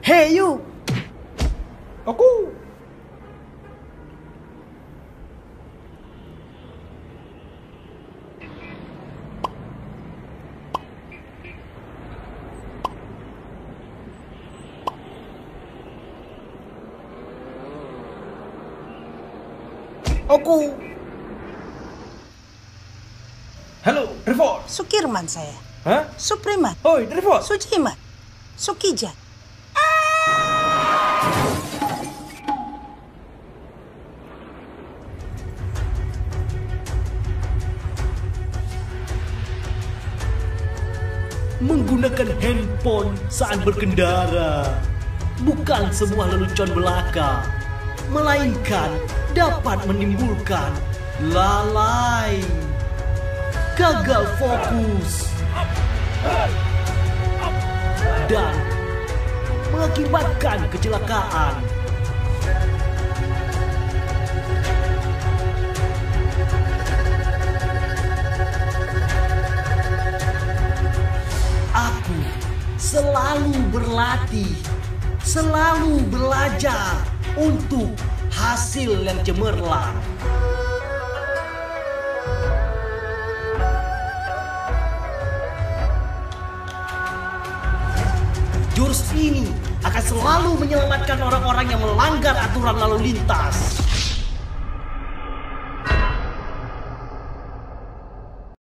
Hey you. Aku. Aku. Halo, Trevor. Sukirman saya. Hah? Supriman. Hoi, Trevor. Sujiman. Sukija. Menggunakan handphone saat berkendara bukan sebuah lelucon belaka, melainkan dapat menimbulkan lalai, gagal fokus, dan mengakibatkan kecelakaan. Aku selalu berlatih, selalu belajar untuk hasil yang cemerlang. Jurus ini akan selalu menyelamatkan orang-orang yang melanggar aturan lalu lintas.